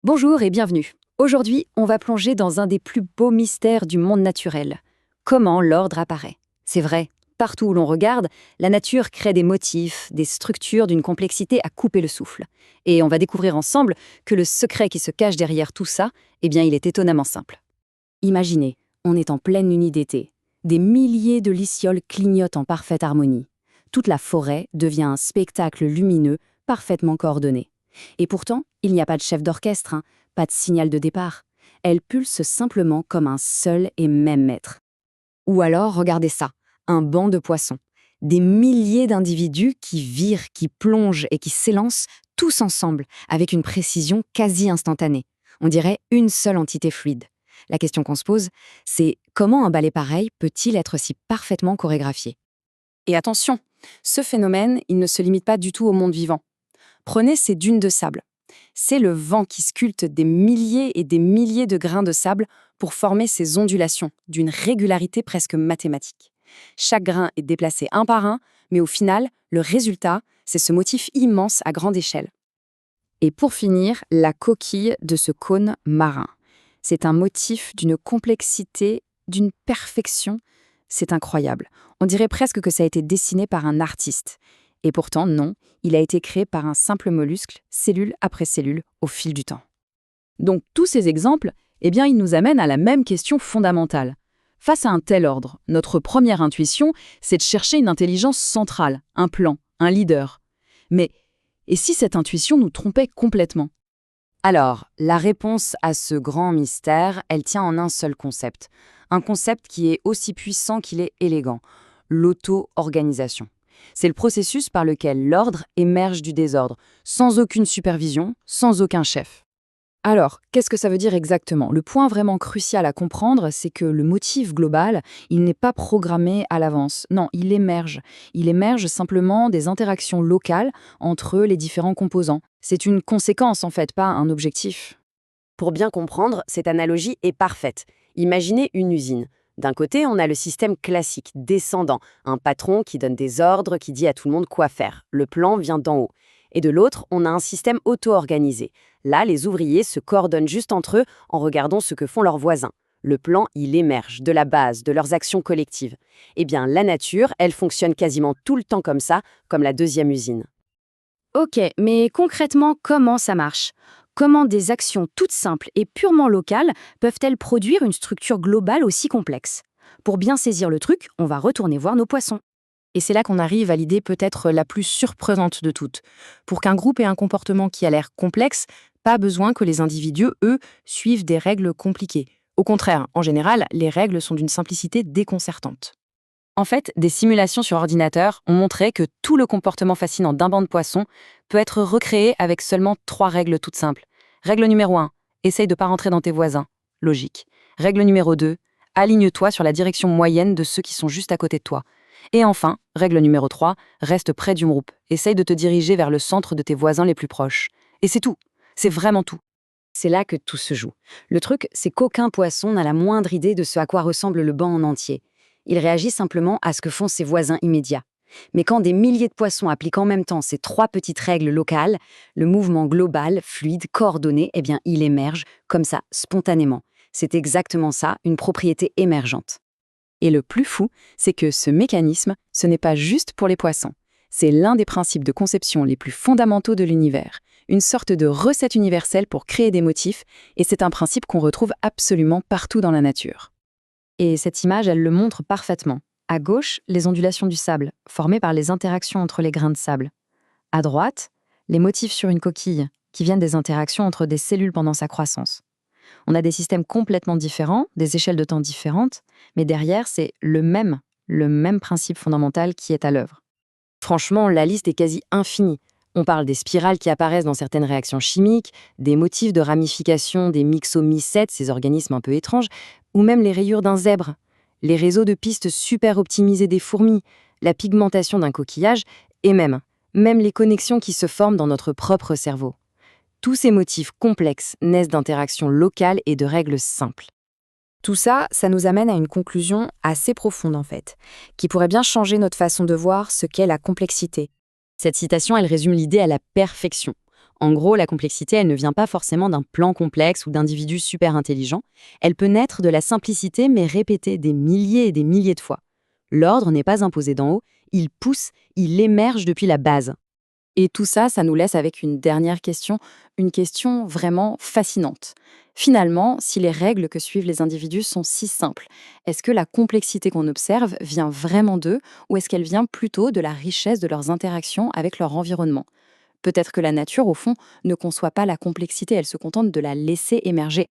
Bonjour et bienvenue. Aujourd'hui, on va plonger dans un des plus beaux mystères du monde naturel. Comment l'ordre apparaît. C'est vrai, partout où l'on regarde, la nature crée des motifs, des structures d'une complexité à couper le souffle. Et on va découvrir ensemble que le secret qui se cache derrière tout ça, il est étonnamment simple. Imaginez, on est en pleine nuit d'été. Des milliers de lucioles clignotent en parfaite harmonie. Toute la forêt devient un spectacle lumineux, parfaitement coordonné. Et pourtant, il n'y a pas de chef d'orchestre, pas de signal de départ. Elle pulse simplement comme un seul et même maître. Ou alors, regardez ça, un banc de poissons. Des milliers d'individus qui virent, qui plongent et qui s'élancent tous ensemble, avec une précision quasi instantanée. On dirait une seule entité fluide. La question qu'on se pose, c'est comment un ballet pareil peut-il être si parfaitement chorégraphié? Et attention, ce phénomène, il ne se limite pas du tout au monde vivant. Prenez ces dunes de sable. C'est le vent qui sculpte des milliers et des milliers de grains de sable pour former ces ondulations d'une régularité presque mathématique. Chaque grain est déplacé un par un, mais au final, le résultat, c'est ce motif immense à grande échelle. Et pour finir, la coquille de ce cône marin. C'est un motif d'une complexité, d'une perfection. C'est incroyable. On dirait presque que ça a été dessiné par un artiste. Et pourtant, non, il a été créé par un simple mollusque, cellule après cellule, au fil du temps. Donc tous ces exemples, ils nous amènent à la même question fondamentale. Face à un tel ordre, notre première intuition, c'est de chercher une intelligence centrale, un plan, un leader. Mais et si cette intuition nous trompait complètement? Alors, la réponse à ce grand mystère, elle tient en un seul concept. Un concept qui est aussi puissant qu'il est élégant, l'auto-organisation. C'est le processus par lequel l'ordre émerge du désordre, sans aucune supervision, sans aucun chef. Alors, qu'est-ce que ça veut dire exactement? Le point vraiment crucial à comprendre, c'est que le motif global, il n'est pas programmé à l'avance. Non, il émerge. Il émerge simplement des interactions locales entre les différents composants. C'est une conséquence, en fait, pas un objectif. Pour bien comprendre, cette analogie est parfaite. Imaginez une usine. D'un côté, on a le système classique, descendant, un patron qui donne des ordres, qui dit à tout le monde quoi faire. Le plan vient d'en haut. Et de l'autre, on a un système auto-organisé. Là, les ouvriers se coordonnent juste entre eux en regardant ce que font leurs voisins. Le plan, il émerge de la base, de leurs actions collectives. Eh bien, la nature, elle fonctionne quasiment tout le temps comme ça, comme la deuxième usine. Ok, mais concrètement, comment ça marche? Comment des actions toutes simples et purement locales peuvent-elles produire une structure globale aussi complexe? Pour bien saisir le truc, on va retourner voir nos poissons. Et c'est là qu'on arrive à l'idée peut-être la plus surprenante de toutes. Pour qu'un groupe ait un comportement qui a l'air complexe, pas besoin que les individus, eux, suivent des règles compliquées. Au contraire, en général, les règles sont d'une simplicité déconcertante. En fait, des simulations sur ordinateur ont montré que tout le comportement fascinant d'un banc de poissons peut être recréé avec seulement 3 règles toutes simples. Règle numéro 1, essaye de ne pas rentrer dans tes voisins. Logique. Règle numéro 2, aligne-toi sur la direction moyenne de ceux qui sont juste à côté de toi. Et enfin, règle numéro 3, reste près du groupe. Essaye de te diriger vers le centre de tes voisins les plus proches. Et c'est tout. C'est vraiment tout. C'est là que tout se joue. Le truc, c'est qu'aucun poisson n'a la moindre idée de ce à quoi ressemble le banc en entier. Il réagit simplement à ce que font ses voisins immédiats. Mais quand des milliers de poissons appliquent en même temps ces 3 petites règles locales, le mouvement global, fluide, coordonné, il émerge comme ça, spontanément. C'est exactement ça, une propriété émergente. Et le plus fou, c'est que ce mécanisme, ce n'est pas juste pour les poissons. C'est l'un des principes de conception les plus fondamentaux de l'univers, une sorte de recette universelle pour créer des motifs, et c'est un principe qu'on retrouve absolument partout dans la nature. Et cette image, elle le montre parfaitement. À gauche, les ondulations du sable, formées par les interactions entre les grains de sable. À droite, les motifs sur une coquille, qui viennent des interactions entre des cellules pendant sa croissance. On a des systèmes complètement différents, des échelles de temps différentes, mais derrière, c'est le même principe fondamental qui est à l'œuvre. Franchement, la liste est quasi infinie. On parle des spirales qui apparaissent dans certaines réactions chimiques, des motifs de ramification des myxomycètes, ces organismes un peu étranges, ou même les rayures d'un zèbre, les réseaux de pistes super optimisés des fourmis, la pigmentation d'un coquillage, et même les connexions qui se forment dans notre propre cerveau. Tous ces motifs complexes naissent d'interactions locales et de règles simples. Tout ça, ça nous amène à une conclusion assez profonde en fait, qui pourrait bien changer notre façon de voir ce qu'est la complexité. Cette citation, elle résume l'idée à la perfection. En gros, la complexité, elle ne vient pas forcément d'un plan complexe ou d'individus super intelligents. Elle peut naître de la simplicité, mais répétée des milliers et des milliers de fois. L'ordre n'est pas imposé d'en haut, il pousse, il émerge depuis la base. Et tout ça, ça nous laisse avec une dernière question, une question vraiment fascinante. Finalement, si les règles que suivent les individus sont si simples, est-ce que la complexité qu'on observe vient vraiment d'eux ou est-ce qu'elle vient plutôt de la richesse de leurs interactions avec leur environnement? Peut-être que la nature, au fond, ne conçoit pas la complexité, elle se contente de la laisser émerger.